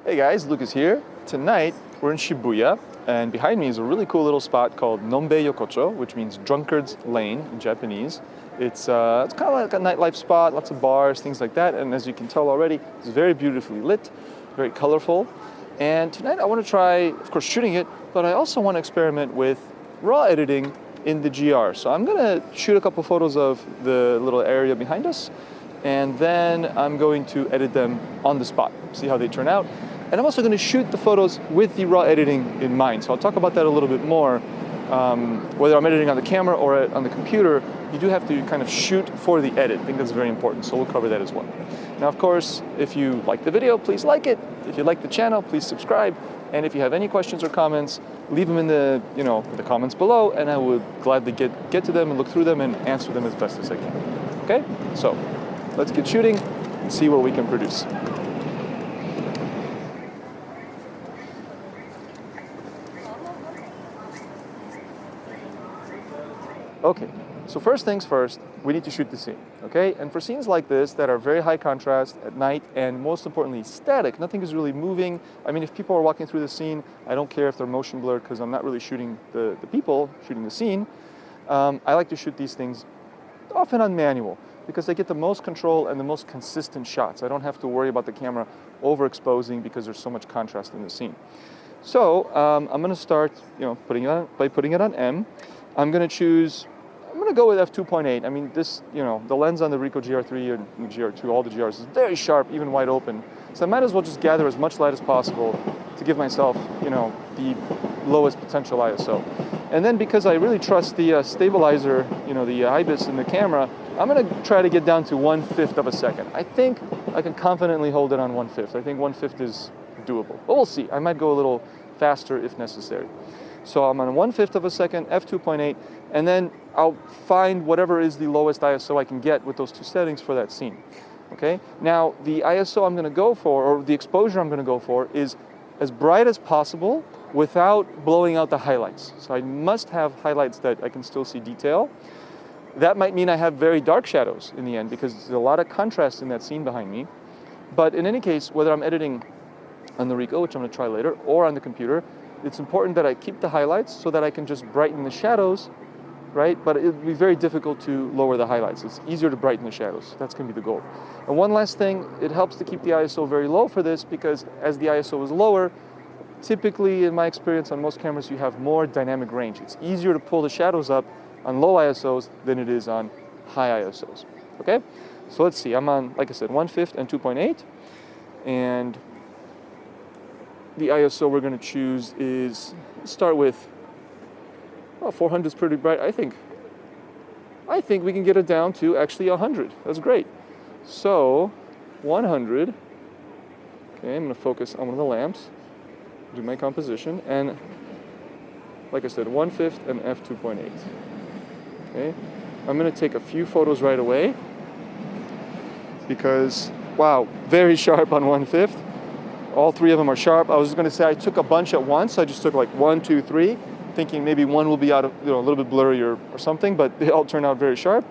Hey guys, Lukasz here. Tonight we're in Shibuya, and behind me is a really cool little spot called Nombe Yokocho, which means Drunkard's Lane in Japanese. It's kind of like a nightlife spot, lots of bars, things like that, and as you can tell already, it's very beautifully lit, very colorful. And tonight I want to try, of course, shooting it, but I also want to experiment with raw editing in the GR. So I'm going to shoot a couple photos of the little area behind us, and then I'm going to edit them on the spot, see how they turn out. And I'm also going to shoot the photos with the raw editing in mind. So I'll talk about that a little bit more. Whether I'm editing on the camera or on the computer, you do have to kind of shoot for the edit. I think that's very important, so we'll cover that as well. Now, of course, if you like the video, please like it. If you like the channel, please subscribe. And if you have any questions or comments, leave them in the comments below, and I would gladly get to them and look through them and answer them as best as I can. Okay? So let's get shooting and see what we can produce. Okay, so first things first, we need to shoot the scene, okay? And for scenes like this that are very high contrast at night and most importantly static, nothing is really moving. I mean, if people are walking through the scene, I don't care if they're motion blurred because I'm not really shooting the people, shooting the scene. I like to shoot these things often on manual because I get the most control and the most consistent shots. I don't have to worry about the camera overexposing because there's so much contrast in the scene. So I'm gonna start, putting it on M. I'm gonna go with f2.8. I mean, this, the lens on the RICOH GR III and the GR2, all the GRs, is very sharp, even wide open. So I might as well just gather as much light as possible to give myself, the lowest potential ISO. And then because I really trust the stabilizer, the IBIS in the camera, I'm gonna try to get down to 1/5 of a second. I think I can confidently hold it on 1/5. I think 1/5 is doable, but we'll see. I might go a little faster if necessary. So I'm on 1/5 of a second, f2.8, and then I'll find whatever is the lowest ISO I can get with those two settings for that scene. Okay? Now, the ISO I'm going to go for, or the exposure I'm going to go for, is as bright as possible without blowing out the highlights. So I must have highlights that I can still see detail. That might mean I have very dark shadows in the end because there's a lot of contrast in that scene behind me. But in any case, whether I'm editing on the RICOH, which I'm going to try later, or on the computer, it's important that I keep the highlights so that I can just brighten the shadows, right? But it would be very difficult to lower the highlights. It's easier to brighten the shadows. That's going to be the goal. And one last thing, it helps to keep the ISO very low for this because as the ISO is lower, typically in my experience on most cameras, you have more dynamic range. It's easier to pull the shadows up on low ISOs than it is on high ISOs, okay? So let's see, I'm on, like I said, 1/5 and 2.8, and the ISO we're going to choose is, start with, 400 is pretty bright. I think we can get it down to actually 100. That's great. So 100. Okay, I'm going to focus on one of the lamps, do my composition, and like I said, 1/5 and f2.8. Okay, I'm going to take a few photos right away because, wow, very sharp on 1/5. All three of them are sharp. I was going to say I took a bunch at once. I just took like 1, 2, 3, thinking maybe one will be out of, a little bit blurry or something, but they all turn out very sharp.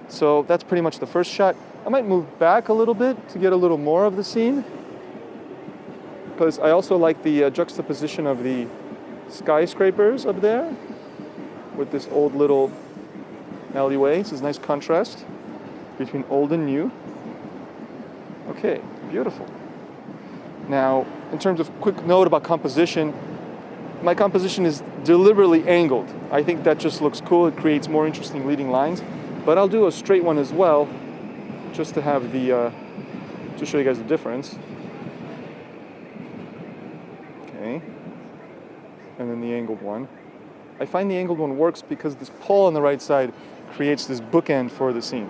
So that's pretty much the first shot. I might move back a little bit to get a little more of the scene because I also like the juxtaposition of the skyscrapers up there with this old little alleyway. This is nice contrast between old and new. Okay, beautiful. Now, in terms of quick note about composition, my composition is deliberately angled. I think that just looks cool. It creates more interesting leading lines. But I'll do a straight one as well, just to have the, to show you guys the difference. Okay. And then the angled one. I find the angled one works because this pole on the right side creates this bookend for the scene.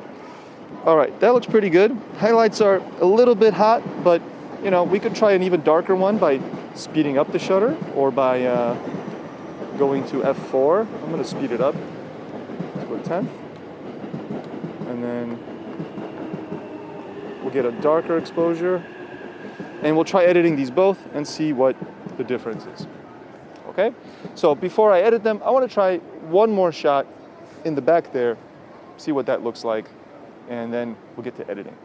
All right, that looks pretty good. Highlights are a little bit hot, but we could try an even darker one by speeding up the shutter or by going to f4. I'm going to speed it up to a 10th. And then we'll get a darker exposure. And we'll try editing these both and see what the difference is. Okay? So before I edit them, I want to try one more shot in the back there, see what that looks like, and then we'll get to editing.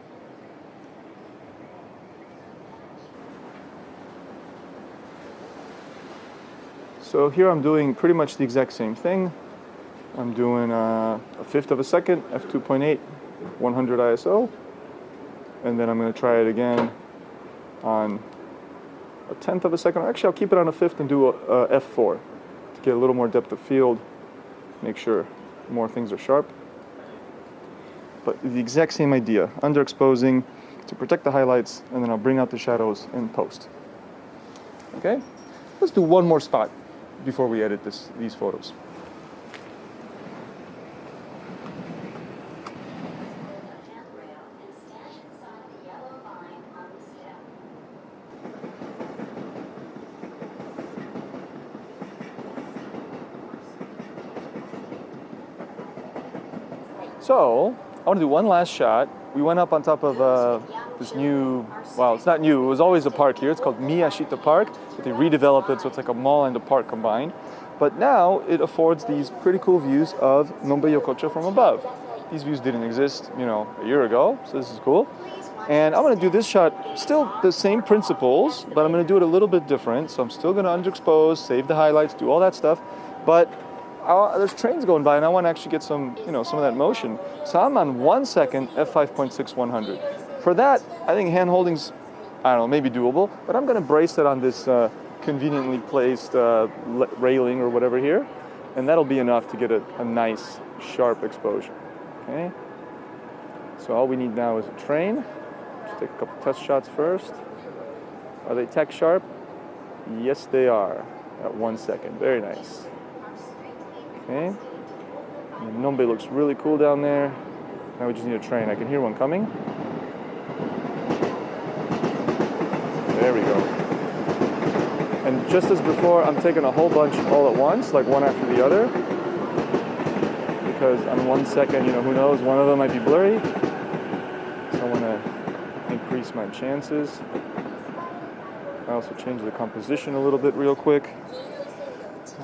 So here I'm doing pretty much the exact same thing. I'm doing a 1/5 of a second, f2.8, 100 ISO. And then I'm going to try it again on a 1/10 of a second. Actually, I'll keep it on a 1/5 and do a f4 to get a little more depth of field, make sure more things are sharp. But the exact same idea, underexposing to protect the highlights, and then I'll bring out the shadows in post. Okay, let's do one more spot before we edit these photos. So, I want to do one last shot. We went up on top of this new, well, it's not new, it was always a park here. It's called Miyashita Park, but they redeveloped it so it's like a mall and a park combined. But now it affords these pretty cool views of Miyashita from above. These views didn't exist, a year ago, so this is cool. And I'm going to do this shot, still the same principles, but I'm going to do it a little bit different. So I'm still going to underexpose, save the highlights, do all that stuff, but there's trains going by and I want to actually get some, some of that motion. So I'm on 1 second, f5.6 100. For that, I think hand holding's, I don't know, maybe doable, but I'm going to brace it on this conveniently placed railing or whatever here, and that'll be enough to get a nice, sharp exposure. Okay. So all we need now is a train. Just take a couple test shots first. Are they tech sharp? Yes, they are. At 1 second. Very nice. Okay. And Nombe looks really cool down there. Now we just need a train. I can hear one coming. There we go. And just as before, I'm taking a whole bunch all at once, like one after the other. Because on 1 second, who knows, one of them might be blurry. So I want to increase my chances. I also change the composition a little bit real quick.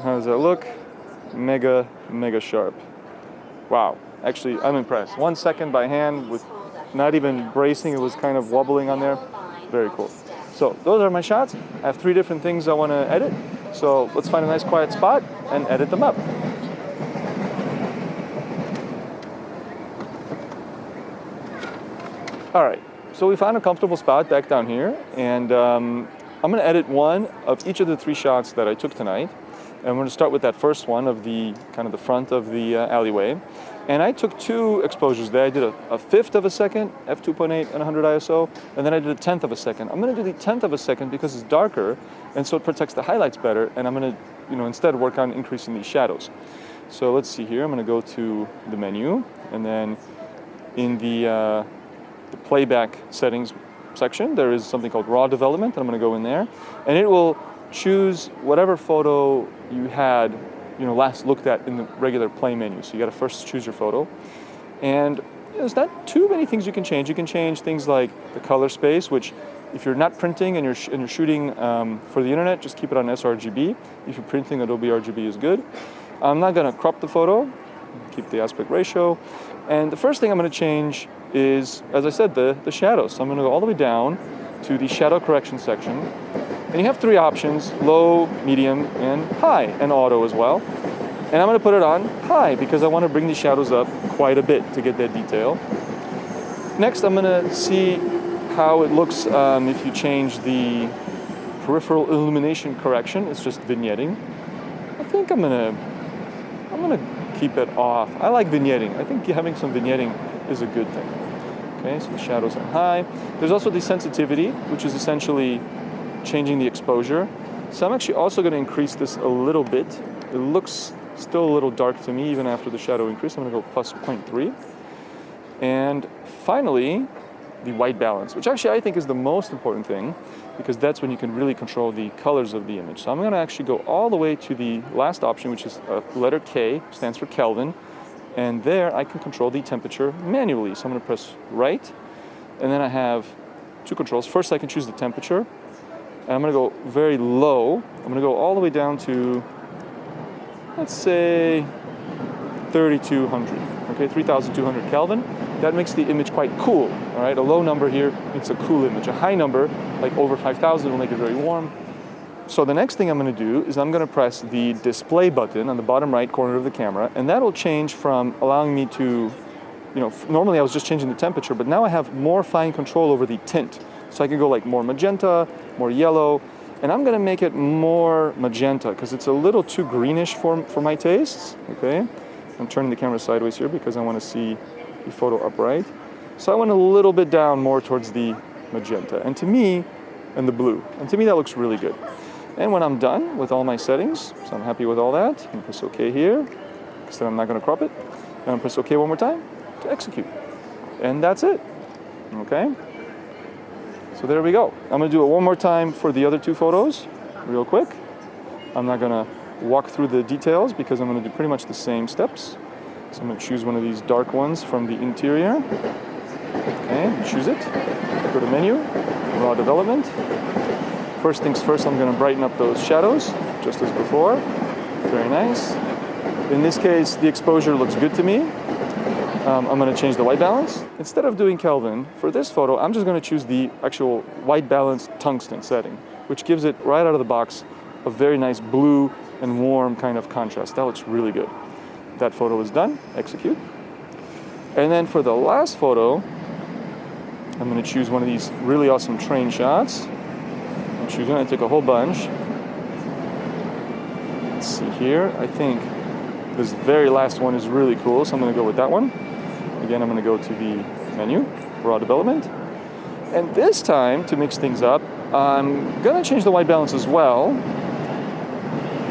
How does that look? Mega, mega sharp. Wow, actually, I'm impressed. 1 second by hand with not even bracing, it was kind of wobbling on there. Very cool. So those are my shots. I have 3 different things I want to edit. So let's find a nice quiet spot and edit them up. All right, so we found a comfortable spot back down here, and I'm going to edit one of each of the 3 shots that I took tonight. And I'm going to start with that first one of the kind of the front of the alleyway. And I took 2 exposures there. I did a 1/5 of a second, f2.8 and 100 ISO, and then I did a 1/10 of a second. I'm going to do the 1/10 of a second because it's darker, and so it protects the highlights better. And I'm going to, instead work on increasing these shadows. So let's see here. I'm going to go to the menu, and then in the playback settings section, there is something called raw development, and I'm going to go in there, and it will choose whatever photo you had, last looked at in the regular play menu. So you got to first choose your photo, and there's not too many things you can change. You can change things like the color space, which if you're not printing and you're shooting for the internet, just keep it on sRGB. If you're printing, Adobe RGB is good. I'm not going to crop the photo. Keep the aspect ratio. And the first thing I'm going to change is, as I said, the shadows. So I'm going to go all the way down to the shadow correction section. And you have 3 options: low, medium, and high, and auto as well. And I'm going to put it on high because I want to bring the shadows up quite a bit to get that detail. Next, I'm going to see how it looks if you change the peripheral illumination correction. It's just vignetting. I think I'm going to keep it off. I like vignetting. I think having some vignetting is a good thing. Okay, so the shadows are high. There's also the sensitivity, which is essentially changing the exposure. So I'm actually also going to increase this a little bit. It looks still a little dark to me even after the shadow increase. I'm going to go plus 0.3. And finally, the white balance, which actually I think is the most important thing, because that's when you can really control the colors of the image. So I'm going to actually go all the way to the last option, which is letter K, stands for Kelvin. And there I can control the temperature manually. So I'm going to press right, and then I have 2 controls. First, I can choose the temperature. And I'm going to go very low. I'm going to go all the way down to, let's say, 3,200. Okay, 3,200 Kelvin. That makes the image quite cool. All right, a low number here makes a cool image. A high number, like over 5,000, will make it very warm. So the next thing I'm going to do is I'm going to press the display button on the bottom right corner of the camera, and that'll change from allowing me to, normally I was just changing the temperature, but now I have more fine control over the tint. So I can go like more magenta, more yellow, and I'm going to make it more magenta because it's a little too greenish for my tastes. Okay, I'm turning the camera sideways here because I want to see the photo upright. So I went a little bit down more towards the magenta, and the blue, and to me that looks really good. And when I'm done with all my settings, so I'm happy with all that, I'm going to press OK here, because then I'm not going to crop it. And I'm press OK one more time to execute. And that's it. Okay? So there we go. I'm going to do it one more time for the other two photos, real quick. I'm not going to walk through the details because I'm going to do pretty much the same steps. So I'm going to choose one of these dark ones from the interior. Okay, choose it. Go to menu, raw development. First things first, I'm going to brighten up those shadows, just as before. Very nice. In this case, the exposure looks good to me. I'm going to change the white balance. Instead of doing Kelvin, for this photo, I'm just going to choose the actual white balance tungsten setting, which gives it right out of the box a very nice blue and warm kind of contrast. That looks really good. That photo is done. Execute. And then for the last photo, I'm going to choose one of these really awesome train shots. I'm choosing, I took a whole bunch. Let's see here. I think this very last one is really cool, so I'm going to go with that one. Again, I'm going to go to the menu, raw development. And this time, to mix things up, I'm going to change the white balance as well.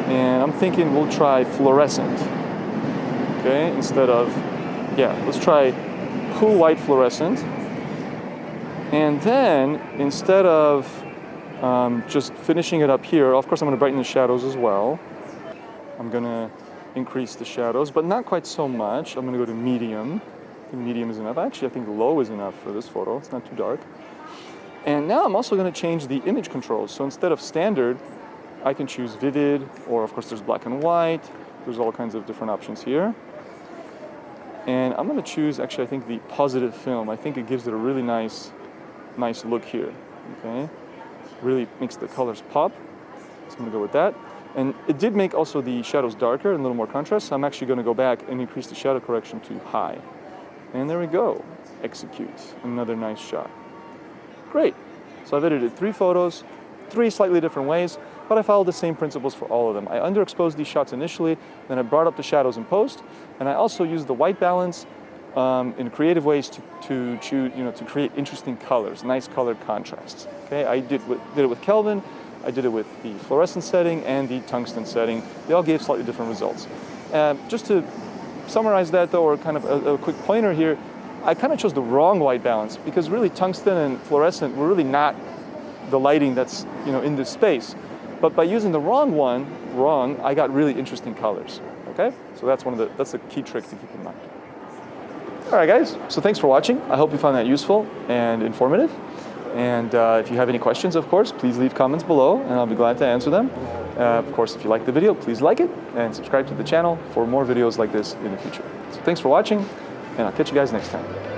And I'm thinking we'll try fluorescent. Okay, instead of, let's try cool white fluorescent. And then, instead of just finishing it up here, of course I'm going to brighten the shadows as well. I'm going to increase the shadows, but not quite so much. I'm going to go to medium. I think medium is enough. Actually, I think low is enough for this photo. It's not too dark. And now I'm also going to change the image controls. So instead of standard, I can choose vivid, or of course there's black and white. There's all kinds of different options here. And I'm going to choose, actually, I think the positive film. I think it gives it a really nice look here. Okay, really makes the colors pop. So I'm going to go with that. And it did make also the shadows darker and a little more contrast. So I'm actually going to go back and increase the shadow correction to high. And there we go. Execute. Another nice shot. Great. So I've edited 3 photos, 3 slightly different ways, but I followed the same principles for all of them. I underexposed these shots initially, then I brought up the shadows in post, and I also used the white balance in creative ways to choose, to create interesting colors, nice colored contrasts. Okay, I did it with Kelvin, I did it with the fluorescent setting and the tungsten setting. They all gave slightly different results. Just to summarize that though, or kind of a quick pointer here, I kind of chose the wrong white balance because really tungsten and fluorescent were really not the lighting that's in this space. But by using the wrong, I got really interesting colors. Okay, so that's a key trick to keep in mind. All right, guys. So thanks for watching. I hope you found that useful and informative. And if you have any questions, of course, please leave comments below, and I'll be glad to answer them. Of course, if you like the video, please like it and subscribe to the channel for more videos like this in the future. So thanks for watching, and I'll catch you guys next time.